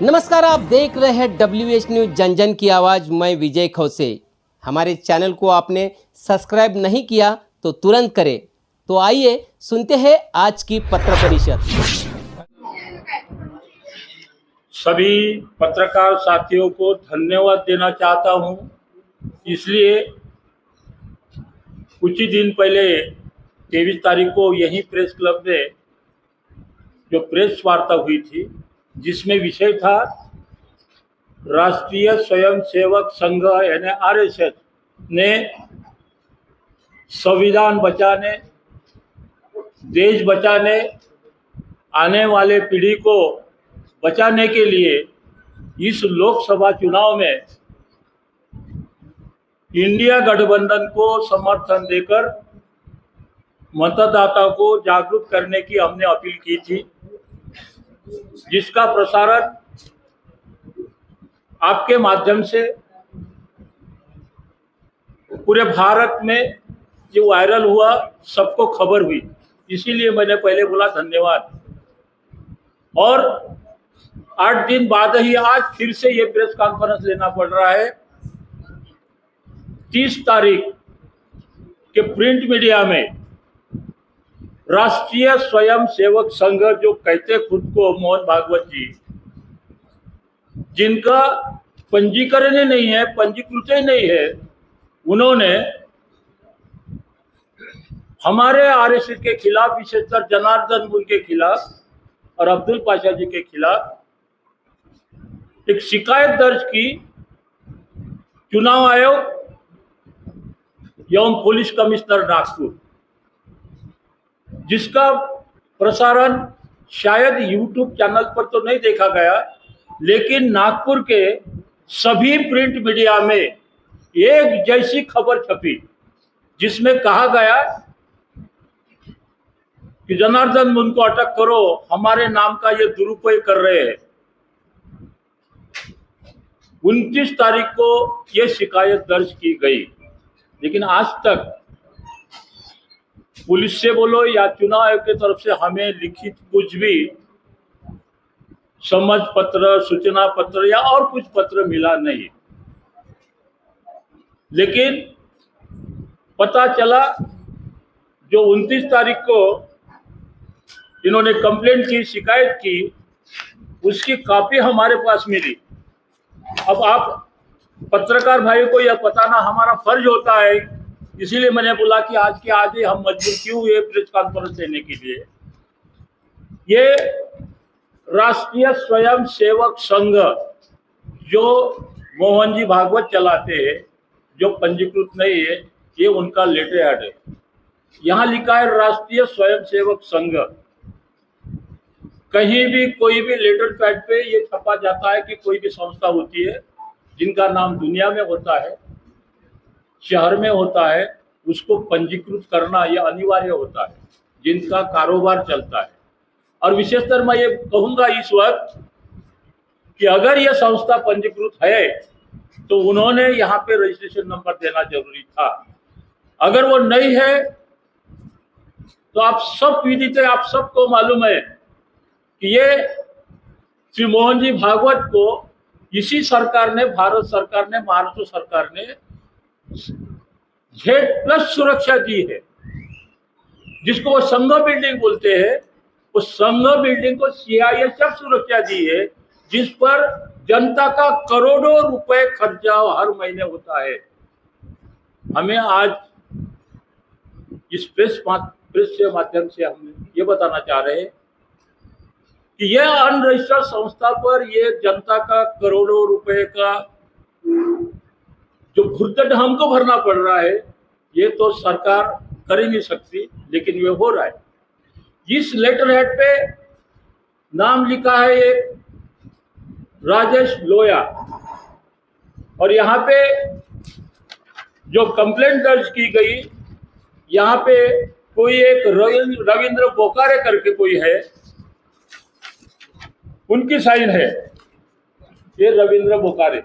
नमस्कार, आप देख रहे हैं WH न्यूज जन जन की आवाज़। मैं विजय खौसे। हमारे चैनल को आपने सब्सक्राइब नहीं किया तो तुरंत करें। तो आइए सुनते हैं आज की पत्र परिषद। सभी पत्रकार साथियों को धन्यवाद देना चाहता हूं। इसलिए कुछ ही दिन पहले 23 तारीख को यहीं प्रेस क्लब में जो प्रेस वार्ता हुई थी, जिसमें विषय था राष्ट्रीय स्वयंसेवक संघ यानी RSS ने संविधान बचाने, देश बचाने, आने वाले पीढ़ी को बचाने के लिए इस लोकसभा चुनाव में इंडिया गठबंधन को समर्थन देकर मतदाता को जागरूक करने की हमने अपील की थी, जिसका प्रसारण आपके माध्यम से पूरे भारत में जो वायरल हुआ, सबको खबर हुई। इसीलिए मैंने पहले बोला धन्यवाद। और 8 दिन बाद ही आज फिर से ये प्रेस कॉन्फ्रेंस लेना पड़ रहा है। 30 तारीख के प्रिंट मीडिया में राष्ट्रीय स्वयंसेवक संघ, जो कहते खुद को मोहन भागवत जी, जिनका पंजीकरण ही नहीं है, पंजीकृत ही नहीं है, उन्होंने हमारे RSS के खिलाफ, विशेषकर जनार्दन मुन के खिलाफ और अब्दुल पाशा जी के खिलाफ एक शिकायत दर्ज की। चुनाव आयोग एवं पुलिस कमिश्नर नागपुर, जिसका प्रसारण शायद YouTube चैनल पर तो नहीं देखा गया, लेकिन नागपुर के सभी प्रिंट मीडिया में एक जैसी खबर छपी, जिसमें कहा गया कि जनार्दन मुन को अटक करो, हमारे नाम का ये दुरुपयोग कर रहे हैं। 29 तारीख को ये शिकायत दर्ज की गई, लेकिन आज तक पुलिस से बोलो या चुनाव आयोग की तरफ से हमें लिखित कुछ भी समझ पत्र, सूचना पत्र या और कुछ पत्र मिला नहीं। लेकिन पता चला जो 29 तारीख को इन्होंने कंप्लेंट की, शिकायत की, उसकी कॉपी हमारे पास मिली। अब आप पत्रकार भाइयों को यह बताना हमारा फर्ज होता है, इसीलिए मैंने बोला कि आज के आज ही हम मजबूर क्यों हुए प्रेस कॉन्फ्रेंस देने के लिए। ये राष्ट्रीय स्वयंसेवक संघ जो मोहन जी भागवत चलाते हैं, जो पंजीकृत नहीं है, ये उनका लेटर हेड है। यहाँ लिखा है राष्ट्रीय स्वयंसेवक संघ। कहीं भी कोई भी लेटर पैड पे ये छपा जाता है कि कोई भी संस्था होती है जिनका नाम दुनिया में होता है, शहर में होता है, उसको पंजीकृत करना यह अनिवार्य होता है, जिनका कारोबार चलता है। और विशेषकर मैं ये कहूँगा इस वक्त कि अगर यह संस्था पंजीकृत है तो उन्होंने यहाँ पे रजिस्ट्रेशन नंबर देना जरूरी था। अगर वो नहीं है तो आप सब विदित है, आप सबको मालूम है कि ये श्री मोहन जी भागवत को इसी सरकार ने, भारत सरकार ने, महाराष्ट्र सरकार ने Z+ सुरक्षा दी है, जिसको वो संघ बिल्डिंग बोलते हैं। वो संघ बिल्डिंग को CISF सुरक्षा दी है, जिस पर जनता का करोड़ों रुपए खर्चा हर महीने होता है। हमें आज इस प्रेस के माध्यम से हम ये बताना चाह रहे हैं कि यह अनरजिस्टर्ड संस्था पर ये जनता का करोड़ों रुपए का जो भुगतान हमको भरना पड़ रहा है, ये तो सरकार कर ही नहीं सकती, लेकिन ये हो रहा है। इस लेटर हेड पे नाम लिखा है एक राजेश लोया, और यहाँ पे जो कंप्लेंट दर्ज की गई, यहाँ पे कोई एक रविंद्र बोकारे करके कोई है, उनकी साइन है, ये रविंद्र बोकारे।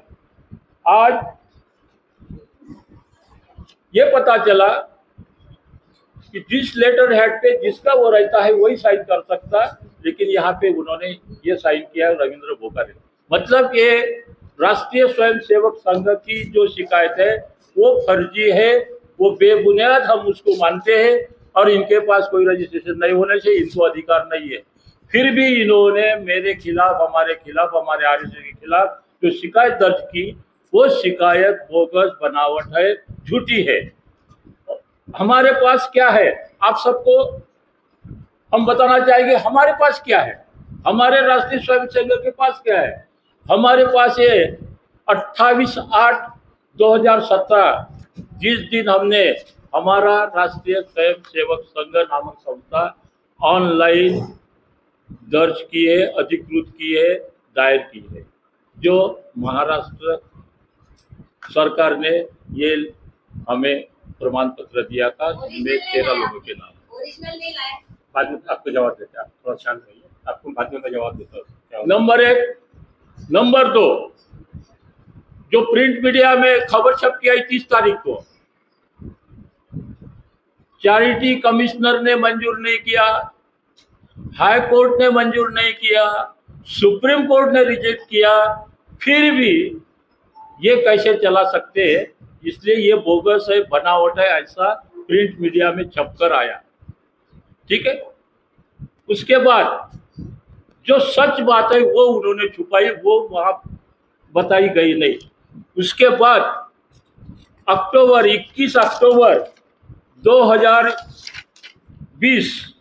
आज ये पता चला कि जिस लेटर हेड पे जिसका वो रहता है वही साइन कर सकता, लेकिन यहाँ पे उन्होंने ये साइन किया रविंद्र बोकारे। मतलब ये राष्ट्रीय स्वयंसेवक संघ की जो शिकायत है वो फर्जी है, वो बेबुनियाद हम उसको मानते हैं और इनके पास कोई रजिस्ट्रेशन नहीं होने से इनको अधिकार नहीं है। फिर भी इन्होंने मेरे खिलाफ, हमारे आरएसएस के खिलाफ जो शिकायत दर्ज की वो शिकायत बोगस, बनावट है, झूठी है। हमारे पास क्या है आप सबको हम बताना चाहेंगे। हमारे पास क्या है, हमारे राष्ट्रीय स्वयंसेवक के पास क्या है। हमारे पास ये 28/8/2017 जिस दिन हमने हमारा राष्ट्रीय स्वयंसेवक संघ नामक संस्था ऑनलाइन दर्ज की है, अधिकृत की है, दायर की है, जो महाराष्ट्र सरकार ने ये हमें प्रमाण पत्र दिया था, जिसमें 13 लोगों के नाम। ओरिजिनल नहीं लाए। बाद में आपको जवाब देते हैं, आप थोड़ा शांत रहिए, आपको बाद में मैं जवाब देता हूँ। नंबर 1। नंबर 2, जो प्रिंट मीडिया में खबर छप के आई 30 तारीख को, चैरिटी कमिश्नर ने मंजूर नहीं किया, हाई कोर्ट ने मंजूर नहीं किया, सुप्रीम कोर्ट ने रिजेक्ट किया, फिर भी ये कैसे चला सकते हैं। इसलिए ये बोगस है, बनावट है, ऐसा प्रिंट मीडिया में छपकर आया। ठीक है। उसके बाद जो सच बात है वो उन्होंने छुपाई, वो वहां बताई गई नहीं। उसके बाद 21 अक्टूबर 2020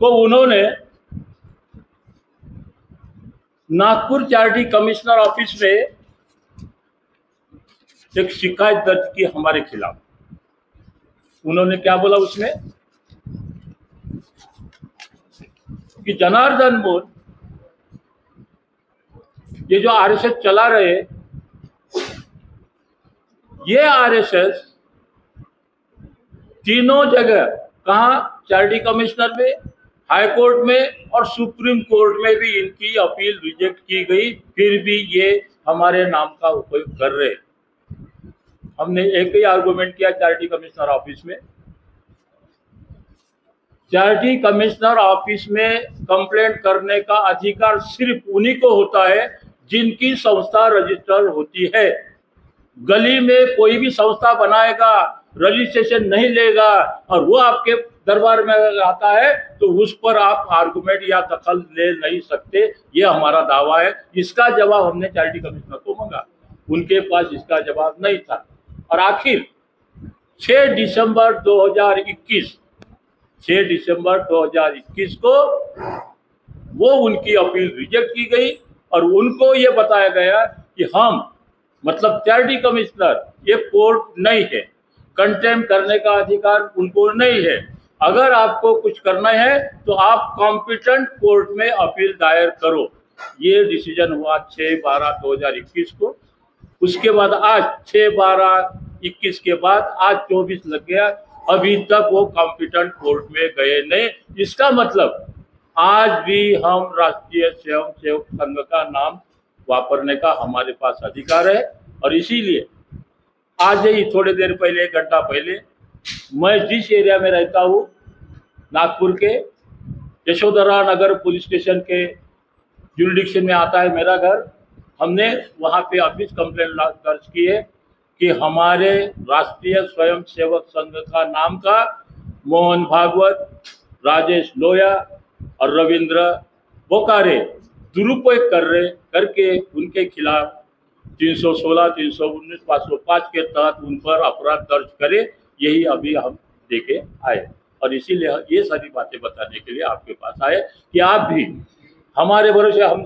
को उन्होंने नागपुर चैरिटी कमिश्नर ऑफिस में एक शिकायत दर्ज की हमारे खिलाफ। उन्होंने क्या बोला उसमें कि जनार्दन मोहन ये जो आरएसएस चला रहे, ये आरएसएस तीनों जगह, कहा, चैरिटी कमिश्नर में, हाई कोर्ट में और सुप्रीम कोर्ट में भी इनकी अपील रिजेक्ट की गई, फिर भी ये हमारे नाम का उपयोग कर रहे। हमने एक ही आर्गुमेंट किया चैरिटी कमिश्नर ऑफिस में। चैरिटी कमिश्नर ऑफिस में कंप्लेंट करने का अधिकार सिर्फ उन्हीं को होता है जिनकी संस्था रजिस्टर होती है। गली में कोई भी संस्था बनाएगा, रजिस्ट्रेशन नहीं लेगा और वो आपके दरबार में आता है तो उस पर आप आर्गुमेंट या दखल ले नहीं सकते, ये हमारा दावा है। इसका जवाब हमने चैरिटी कमिश्नर को मांगा, उनके पास इसका जवाब नहीं था। और आखिर 6 दिसंबर 2021 को वो उनकी अपील रिजेक्ट की गई और उनको ये बताया गया कि हम, मतलब चैरिटी कमिश्नर, ये कोर्ट नहीं है, कंटेम्प्ट करने का अधिकार उनको नहीं है। अगर आपको कुछ करना है तो आप कॉम्पिटेंट कोर्ट में अपील दायर करो। ये डिसीजन हुआ 6/12/2021 को। उसके बाद आज 6/12/21 के बाद आज 24 लग गया, अभी तक वो कॉम्पिटेंट कोर्ट में गए नहीं। इसका मतलब आज भी हम राष्ट्रीय स्वयंसेवक संघ का नाम वापरने का हमारे पास अधिकार है। और इसीलिए आज ही थोड़ी देर पहले, 1 घंटा पहले, मैं जिस एरिया में रहता हूँ, नागपुर के यशोधरा नगर पुलिस स्टेशन के जुरिडिक्शन में आता है मेरा घर, हमने वहाँ पे ऑफिस कंप्लेंट दर्ज की है कि हमारे राष्ट्रीय स्वयंसेवक संघ का नाम का मोहन भागवत, राजेश लोया और रविंद्र बोकारे दुरुपयोग करके उनके खिलाफ 316, 319, 505 के तहत उन पर अपराध दर्ज करे। यही अभी हम देखे आए और इसीलिए ये सारी बातें बताने के लिए आपके पास आए कि आप भी हमारे भरोसे, हम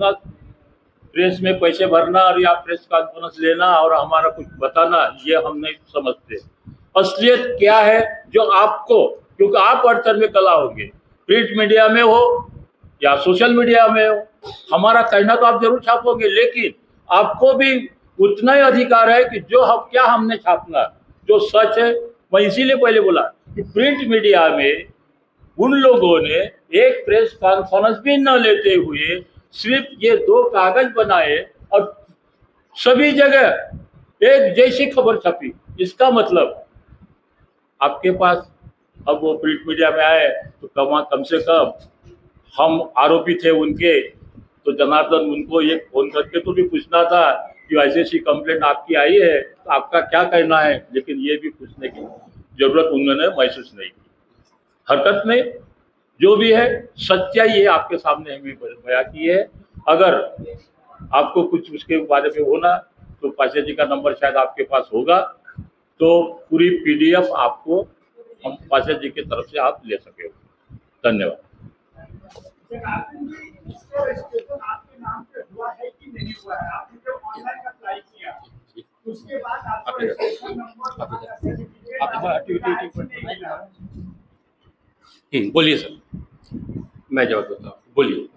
प्रेस में पैसे भरना और या प्रेस कॉन्फ्रेंस लेना और हमारा कुछ बताना, ये हम नहीं समझते। असलियत क्या है जो आपको, क्योंकि आप अड़चन में कला होंगे, प्रिंट मीडिया में हो या सोशल मीडिया में हो, हमारा कहना तो आप जरूर छापोगे, लेकिन आपको भी उतना ही अधिकार है कि जो हम, क्या हमने छापना, जो सच है। मैं इसीलिए पहले बोला कि प्रिंट मीडिया में उन लोगों ने एक प्रेस कॉन्फ्रेंस भी न लेते हुए सिर्फ ये 2 कागज बनाए और सभी जगह एक जैसी खबर छपी। इसका मतलब आपके पास, अब वो प्रिंट मीडिया में आए तो कम से कम हम आरोपी थे उनके, तो जनार्दन उनको ये फोन करके तो भी पूछना था कि ऐसी ऐसी कंप्लेंट आपकी आई है, तो आपका क्या कहना है, लेकिन ये भी पूछने की जरूरत उन्होंने महसूस नहीं की। हरकत में जो भी है सच्चाई ये आपके सामने हमें बयां की है। अगर आपको कुछ उसके बारे में होना तो पाशा जी का नंबर शायद आपके पास होगा, तो पूरी PDF आपको हम पाशा जी की तरफ से आप ले सके। धन्यवाद। आपके नाम पे हुआ है कि नहीं हुआ है? आपने जब ऑनलाइन अप्लाई किया उसके बाद आपको रजिस्ट्रेशन नंबर बोलिए सर, मैं जवाब देता हूँ। बोलिए,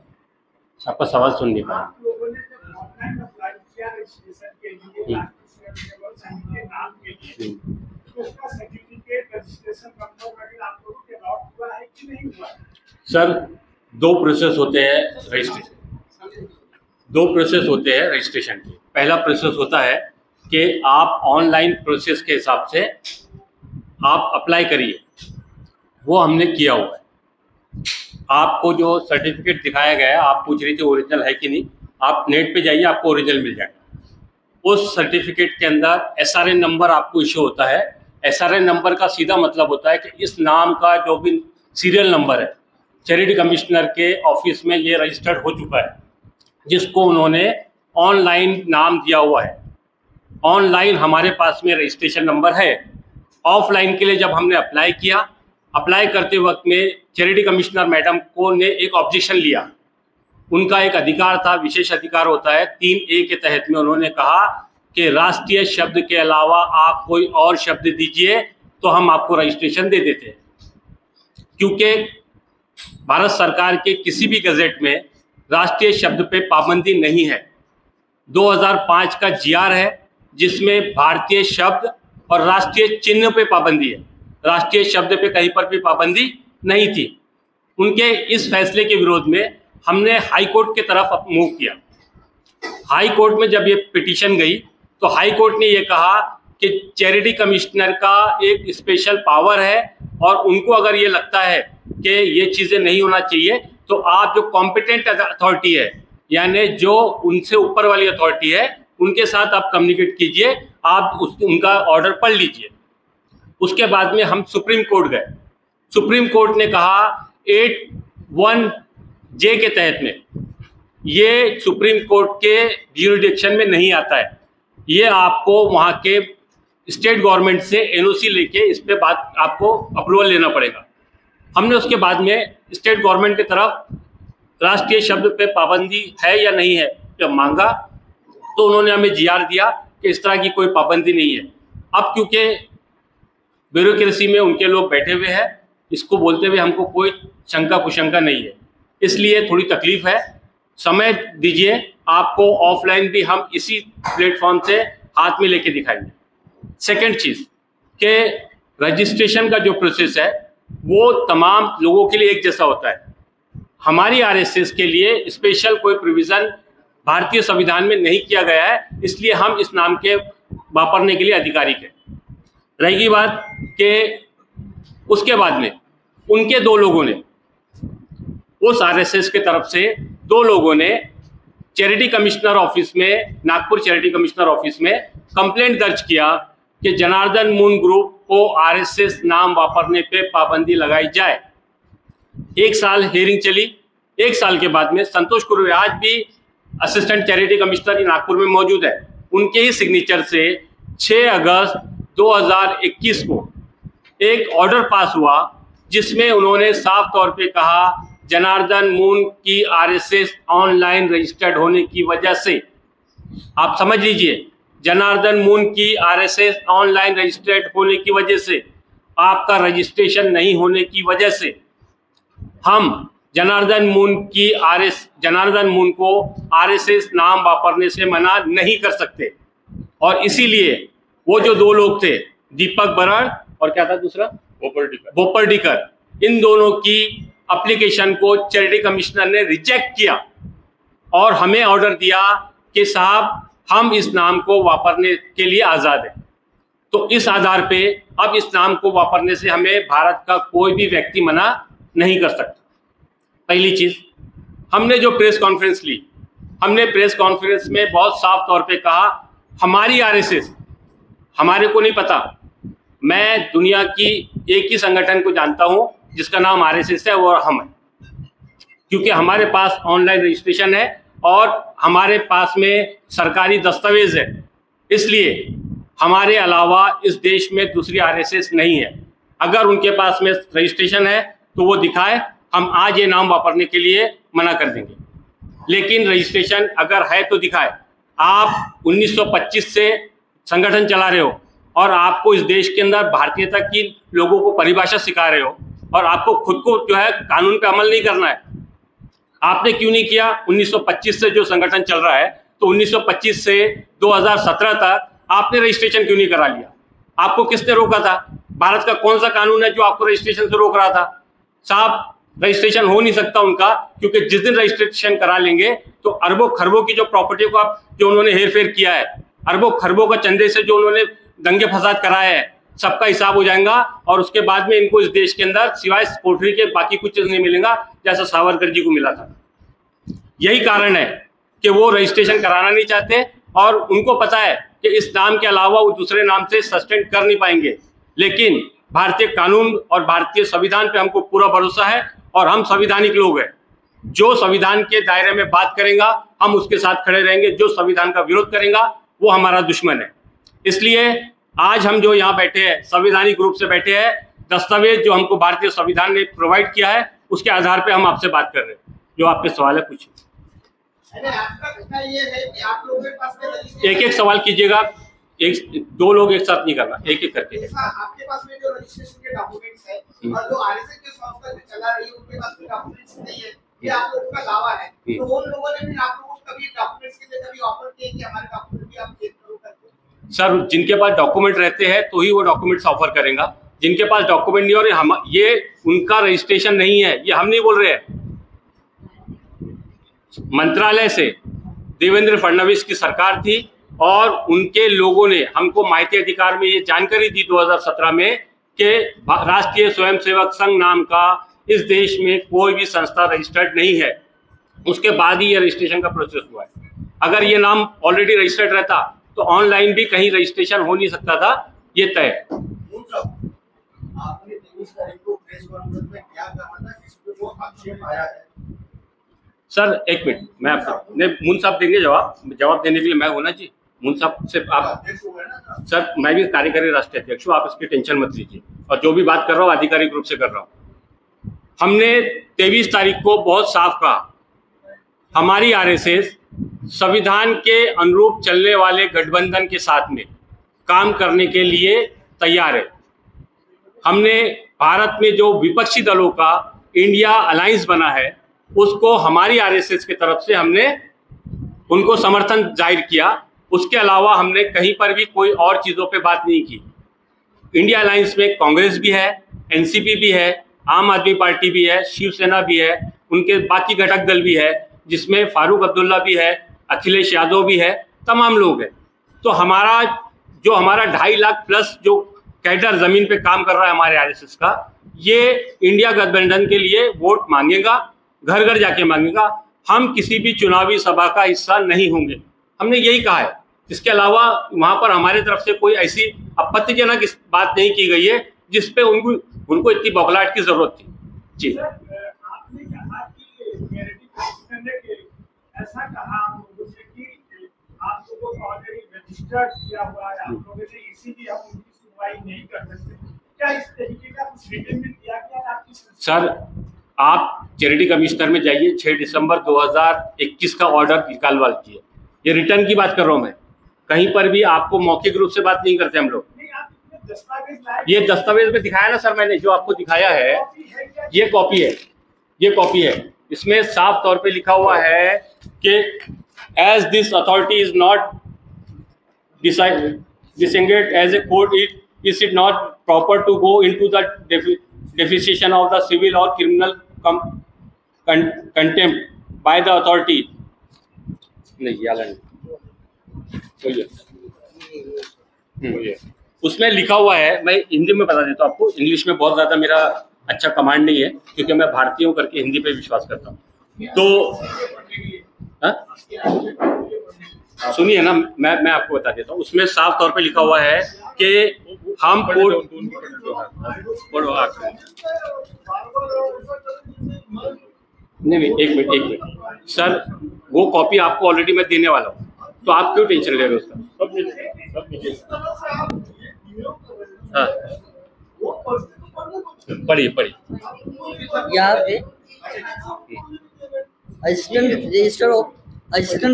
आपका सवाल सुन नहीं पाया। आप लोगों ने जब ऑनलाइन अप्लाई किया रजिस्ट्रेशन के लिए के नाम के लिए, तो उसका सर्टिफिकेट रजिस्ट्रेशन नंबर वगैरह आप लोगों के अलॉट हुआ है कि नहीं हुआ है? सर, दो प्रोसेस होते हैं रजिस्ट्रेशन के। पहला प्रोसेस होता है कि आप ऑनलाइन प्रोसेस के हिसाब से आप अप्लाई करिए, वो हमने किया हुआ है। आपको जो सर्टिफिकेट दिखाया गया है, आप पूछ रही थी ओरिजिनल है कि नहीं, आप नेट पे जाइए, आपको ओरिजिनल मिल जाएगा। उस सर्टिफिकेट के अंदर SRN नंबर आपको इशू होता है। SRN नंबर का सीधा मतलब होता है कि इस नाम का जो भी सीरियल नंबर है, चैरिटी कमिश्नर के ऑफिस में ये रजिस्टर्ड हो चुका है, जिसको उन्होंने ऑनलाइन नाम दिया हुआ है। ऑनलाइन हमारे पास में रजिस्ट्रेशन नंबर है। ऑफलाइन के लिए जब हमने अप्लाई किया, अप्लाई करते वक्त में चैरिटी कमिश्नर मैडम को ने एक ऑब्जेक्शन लिया। उनका एक अधिकार था, विशेष अधिकार होता है 3A के तहत में। उन्होंने कहा कि राष्ट्रीय शब्द के अलावा आप कोई और शब्द दीजिए तो हम आपको रजिस्ट्रेशन दे देते हैं, क्योंकि भारत सरकार के किसी भी गज़ेट में राष्ट्रीय शब्द पे पाबंदी नहीं है। 2005 का GR है जिसमें भारतीय शब्द और राष्ट्रीय चिन्ह पे पाबंदी है, राष्ट्रीय शब्द पे कहीं पर भी पाबंदी नहीं थी। उनके इस फैसले के विरोध में हमने हाई कोर्ट की तरफ मूव किया। हाई कोर्ट में जब ये पिटीशन गई तो हाई कोर्ट ने ये कहा कि चैरिटी कमिश्नर का एक स्पेशल पावर है और उनको अगर ये लगता है कि ये चीज़ें नहीं होना चाहिए तो आप जो कॉम्पिटेंट अथॉरिटी है, यानी जो उनसे ऊपर वाली अथॉरिटी है, उनके साथ आप कम्युनिकेट कीजिए, आप उनका ऑर्डर पढ़ लीजिए। उसके बाद में हम सुप्रीम कोर्ट गए। सुप्रीम कोर्ट ने कहा 81J के तहत में ये सुप्रीम कोर्ट के ज्यूरिडिक्शन में नहीं आता है, ये आपको वहाँ के स्टेट गवर्नमेंट से NOC लेके इस पे बात आपको अप्रूवल लेना पड़ेगा। हमने उसके बाद में स्टेट गवर्नमेंट की तरफ राष्ट्रीय शब्द पे पाबंदी है या नहीं है जब मांगा तो उन्होंने हमें GR दिया कि इस तरह की कोई पाबंदी नहीं है। अब क्योंकि ब्यूरोक्रेसी में उनके लोग बैठे हुए हैं, इसको बोलते हुए हमको कोई शंका कुशंका नहीं है, इसलिए थोड़ी तकलीफ है। समय दीजिए, आपको ऑफलाइन भी हम इसी प्लेटफॉर्म से हाथ में लेके दिखाएंगे। सेकंड चीज़ कि रजिस्ट्रेशन का जो प्रोसेस है वो तमाम लोगों के लिए एक जैसा होता है। हमारी RSS के लिए स्पेशल कोई प्रोविज़न भारतीय संविधान में नहीं किया गया है, इसलिए हम इस नाम के वापरने के लिए अधिकारिक है। रहेगी बात कि उसके बाद में उनके दो लोगों ने, उस RSS के तरफ से दो लोगों ने चैरिटी कमिश्नर ऑफिस में, नागपुर चैरिटी कमिश्नर ऑफिस में कंप्लेंट दर्ज किया कि जनार्दन मून ग्रुप को RSS नाम वापरने पे पाबंदी लगाई जाए। 1 साल हियरिंग चली। 1 साल के बाद में संतोष कुर्वे आज भी असिस्टेंट चैरिटी कमिश्नर नागपुर में मौजूद है, उनके ही सिग्नेचर से 6 अगस्त 2021 को एक ऑर्डर पास हुआ जिसमें उन्होंने साफ तौर पे कहा जनार्दन मून की RSS ऑनलाइन रजिस्टर्ड होने की वजह से, आप समझ लीजिए, जनार्दन मून की RSS ऑनलाइन रजिस्टर्ड होने की वजह से, आपका रजिस्ट्रेशन नहीं होने की वजह से हम जनार्दन मून को RSS नाम वापरने से मना नहीं कर सकते। और इसीलिए वो जो दो लोग थे, दीपक बराड़ और क्या था दूसरा, बोपरडीकर, इन दोनों की एप्लीकेशन को चैरिटी कमिश्नर ने रिजेक्ट किया और हमें ऑर्डर दिया कि साहब हम इस नाम को वापरने के लिए आज़ाद हैं। तो इस आधार पे अब इस नाम को वापरने से हमें भारत का कोई भी व्यक्ति मना नहीं कर सकता। पहली चीज़, हमने जो प्रेस कॉन्फ्रेंस ली हमने प्रेस कॉन्फ्रेंस में बहुत साफ तौर पे कहा, हमारी आरएसएस, हमारे को नहीं पता, मैं दुनिया की एक ही संगठन को जानता हूं जिसका नाम आरएसएस है, वो हम है, क्योंकि हमारे पास ऑनलाइन रजिस्ट्रेशन है और हमारे पास में सरकारी दस्तावेज है, इसलिए हमारे अलावा इस देश में दूसरी आरएसएस नहीं है। अगर उनके पास में रजिस्ट्रेशन है तो वो दिखाए, हम आज ये नाम वापरने के लिए मना कर देंगे, लेकिन रजिस्ट्रेशन अगर है तो दिखाए। आप 1925 से संगठन चला रहे हो और आपको इस देश के अंदर भारतीयता की लोगों को परिभाषा सिखा रहे हो और आपको खुद को जो है कानून पे अमल नहीं करना है। आपने क्यों नहीं किया? 1925 से जो संगठन चल रहा है, तो 1925 से 2017 तक आपने रजिस्ट्रेशन क्यों नहीं करा लिया? आपको किसने रोका था? भारत का कौन सा कानून है जो आपको रजिस्ट्रेशन से रोक रहा था? साहब, रजिस्ट्रेशन हो नहीं सकता उनका, क्योंकि जिस दिन रजिस्ट्रेशन करा लेंगे तो अरबों खरबों की जो प्रॉपर्टी को आप जो उन्होंने हेरफेर किया है, अरबों खरबों का चंदे से जो उन्होंने दंगे फसाद कराए हैं, सबका हिसाब हो जाएगा और उसके बाद में इनको इस देश के अंदर सिवाय कोठरी के बाकी कुछ चीज नहीं मिलेगा, जैसा सावरकर जी को मिला था। यही कारण है कि वो रजिस्ट्रेशन कराना नहीं चाहते और उनको पता है कि इस नाम के अलावा वो दूसरे नाम से सस्टेन कर नहीं पाएंगे। लेकिन भारतीय कानून और भारतीय संविधान पे हमको पूरा भरोसा है और हम संवैधानिक लोग हैं। जो संविधान के दायरे में बात करेगा हम उसके साथ खड़े रहेंगे, जो संविधान का विरोध करेगा वो हमारा दुश्मन है। इसलिए आज हम जो यहाँ बैठे हैं, संवैधानिक रूप से बैठे हैं, दस्तावेज जो हमको भारतीय संविधान ने प्रोवाइड किया है उसके आधार पे हम आपसे बात कर रहे हैं। जो आपके सवाल है पूछिए। एक एक सवाल कीजिएगा, दो लोग एक साथ नहीं करना, एक एक करके। आपके पास में जो रजिस्ट्रेशन के डॉक्यूमेंट्स है और जो आरएसएस के संस्था जो चला रही है उनके पास कोई डॉक्यूमेंट्स नहीं है, ये आप लोगों का दावा है, तो उन लोगों ने भी आप लोगों को कभी डॉक्यूमेंट्स के लिए कभी ऑफर किया कि हमारे डॉक्यूमेंट भी आप चेक करो करके? सर, जिनके पास डॉक्यूमेंट रहते हैं तो ही वो डॉक्यूमेंट्स ऑफर करेगा। जिनके पास डॉक्यूमेंट नहीं हो रहे, हम ये उनका रजिस्ट्रेशन नहीं है, ये हम नहीं बोल रहे हैं। मंत्रालय से देवेंद्र फडणवीस की सरकार थी और उनके लोगों ने हमको माहिती अधिकार में ये जानकारी दी 2017 में कि राष्ट्रीय स्वयंसेवक संघ नाम का इस देश में कोई भी संस्था रजिस्टर्ड नहीं है। उसके बाद ही ये रजिस्ट्रेशन का प्रोसेस हुआ है। अगर ये नाम ऑलरेडी रजिस्टर्ड रहता तो ऑनलाइन भी कहीं रजिस्ट्रेशन हो नहीं सकता था, ये तय। आपने 23 तारीख को प्रेस कॉन्फ्रेंस में क्या कहा था जिसपे वो आक्षेप आया है? सर एक मिनट, मैं आपको मुन साहब देंगे जवाब देने के लिए मैं होना चाहिए। मुन साहब से आप, सर मैं भी कार्यकारी राष्ट्रीय अध्यक्ष हूँ, आप इसकी टेंशन मत लीजिए और जो भी बात कर रहा हूँ आधिकारिक रूप से कर रहा हूँ। हमने 23 तारीख को बहुत साफ कहा, हमारी आरएसएस संविधान के अनुरूप चलने वाले गठबंधन के साथ में काम करने के लिए तैयार है। हमने भारत में जो विपक्षी दलों का इंडिया अलायंस बना है उसको हमारी आरएसएस की तरफ से हमने उनको समर्थन जाहिर किया। उसके अलावा हमने कहीं पर भी कोई और चीज़ों पे बात नहीं की। इंडिया अलायंस में कांग्रेस भी है, एनसीपी भी है, आम आदमी पार्टी भी है, शिवसेना भी है, उनके बाकी घटक दल भी है जिसमें फारूक अब्दुल्ला भी है, अखिलेश यादव भी है, तमाम लोग हैं। तो हमारा 2.5 लाख प्लस जो कैडर ज़मीन पे काम कर रहा है हमारे आरएसएस का, ये इंडिया गठबंधन के लिए वोट मांगेगा, घर घर जाके मांगेगा। हम किसी भी चुनावी सभा का हिस्सा नहीं होंगे, हमने यही कहा है। इसके अलावा वहाँ पर हमारे तरफ से कोई ऐसी आपत्तिजनक बात नहीं की गई है जिस पे उनको इतनी बौखलाहट की जरूरत थी। जी, आपने कहा कि चैरिटी कमिश्नर ने ऐसा कहा आप लोगों से कि आप लोगों को ऑलरेडी रजिस्टर्ड किया हुआ है, आप लोगों से इसीलिए हम उनकी सुनवाई नहीं कर सकते। क्या इस तरीके का कुछ रिटर्न में दिया गया आपकी? सर आप चैरिटी कमिश्नर में जाइए, 6 दिसंबर 2021 का ऑर्डर निकालवा लीजिए। ये रिटर्न की बात कर रहा हूँ मैं, कहीं पर भी आपको मौखिक रूप से बात नहीं करते हम लोग। ये दस्तावेज में दिखाया ना सर, मैंने जो आपको दिखाया है ये कॉपी है, ये कॉपी है। इसमें साफ तौर पे लिखा हुआ है कि as this authority is not disengaged as a court, it is not proper to go into the definition of the civil और criminal contempt by the authority. नहीं यार उसमें लिखा हुआ है, मैं हिंदी में बता देता हूँ आपको, इंग्लिश में बहुत ज़्यादा मेरा अच्छा कमांड नहीं है क्योंकि मैं भारतीय हूँ करके हिंदी पे विश्वास करता हूँ। तो सुनिए ना, मैं आपको बता देता हूँ। उसमें साफ तौर पे लिखा हुआ है कि हम कोर्ट नहीं, एक मिनट सर, वो कॉपी आपको ऑलरेडी मैं देने वाला हूँ, तो आप क्यों टेंशन ले रहे हो उसका? हाँ, पढ़िए। यहाँ पे assistant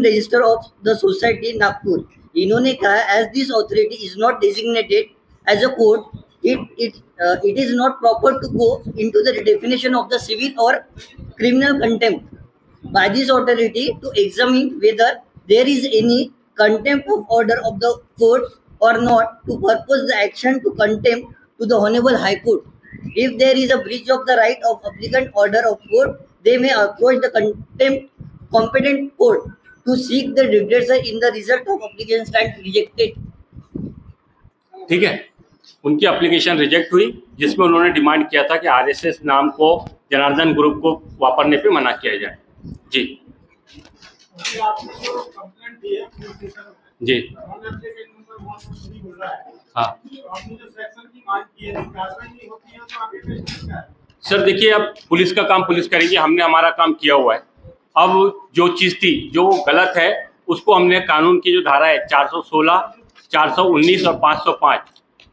register of the society Nagpur, इन्होंने कहा as this authority is not designated as a court, it is not proper to go into the definition of the civil or criminal contempt by this authority to examine whether there is any contempt of order of the court or not, to purpose the action to contempt to the Honorable High Court. If there is a breach of the right of applicant order of court, they may approach the competent court to seek the redressal in the result of application stand rejected. ठीक है, उनकी application reject हुई, जिसमें उन्होंने demand किया था कि RSS नाम को जनार्दन ग्रुप को वापरने पे मना किया जाए। जी जी हाँ सर, देखिए अब पुलिस का काम पुलिस करेगी, हमने हमारा काम किया हुआ है। अब जो चीज़ थी जो गलत है उसको हमने कानून की जो धारा है 416, 419 और 505,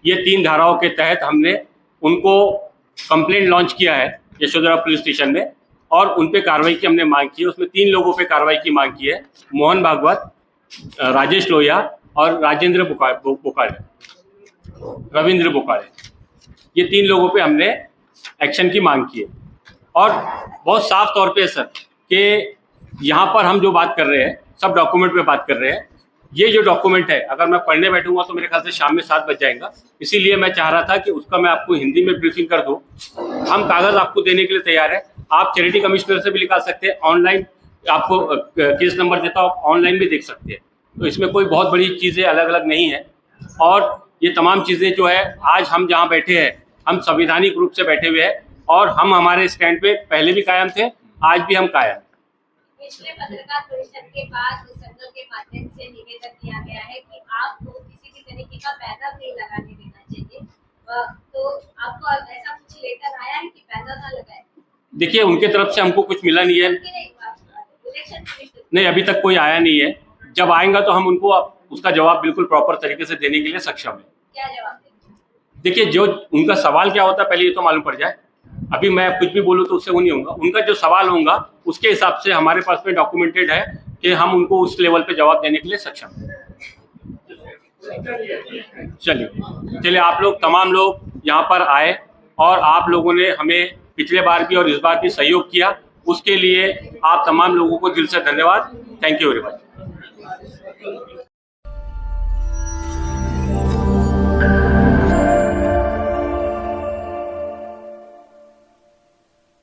ये 3 धाराओं के तहत हमने उनको कंप्लेंट लॉन्च किया है यशोधरा पुलिस स्टेशन में, और उन पे कार्रवाई की हमने मांग की है। उसमें 3 लोगों पे कार्रवाई की मांग की है, मोहन भागवत, राजेश लोहिया और राजेंद्र बोकारे, रविंद्र बोकारे, ये 3 लोगों पे हमने एक्शन की मांग की है। और बहुत साफ तौर पे सर कि यहाँ पर हम जो बात कर रहे हैं सब डॉक्यूमेंट पे बात कर रहे हैं। ये जो डॉक्यूमेंट है अगर मैं पढ़ने बैठूंगा तो मेरे ख्याल से शाम में 7 बज जाएगा, इसीलिए मैं चाह रहा था कि उसका मैं आपको हिंदी में ब्रीफिंग कर दूं। हम कागज़ आपको देने के लिए तैयार है, आप चैरिटी कमिश्नर से भी निकाल सकते हैं, ऑनलाइन आपको केस नंबर देता हूँ, ऑनलाइन भी देख सकते हैं। तो इसमें कोई बहुत बड़ी चीज़ें अलग अलग नहीं है। और ये तमाम चीज़ें जो है आज हम जहाँ बैठे हैं हम संवैधानिक रूप से बैठे हुए हैं, और हम हमारे स्टैंड पे पहले भी कायम थे, आज भी हम कायम। पिछले पत्रकार परिषद के बाद संघ के माध्यम से निवेदन किया गया है कि आपको किसी भी तरीके का बैनर नहीं लगाने देना चाहिए, तो आपको ऐसा कुछ लेटर आया है कि बैनर ना लगाए? देखिए, उनके तरफ से हमको कुछ मिला नहीं है, नहीं अभी तक कोई आया नहीं है। जब आएगा तो हम उनको उसका जवाब बिल्कुल प्रॉपर तरीके से देने के लिए सक्षम है। क्या जवाब देंगे? देखिए, जो उनका सवाल क्या होता है पहले ये तो मालूम पड़ जाए। अभी मैं कुछ भी बोलूँ तो उससे वो नहीं होगा। उनका जो सवाल होगा उसके हिसाब से हमारे पास में डॉक्यूमेंटेड है कि हम उनको उस लेवल पे जवाब देने के लिए सक्षम हैं। चलिए आप लोग तमाम लोग यहाँ पर आए और आप लोगों ने हमें पिछले बार भी और इस बार भी सहयोग किया, उसके लिए आप तमाम लोगों को दिल से धन्यवाद। Thank you very much.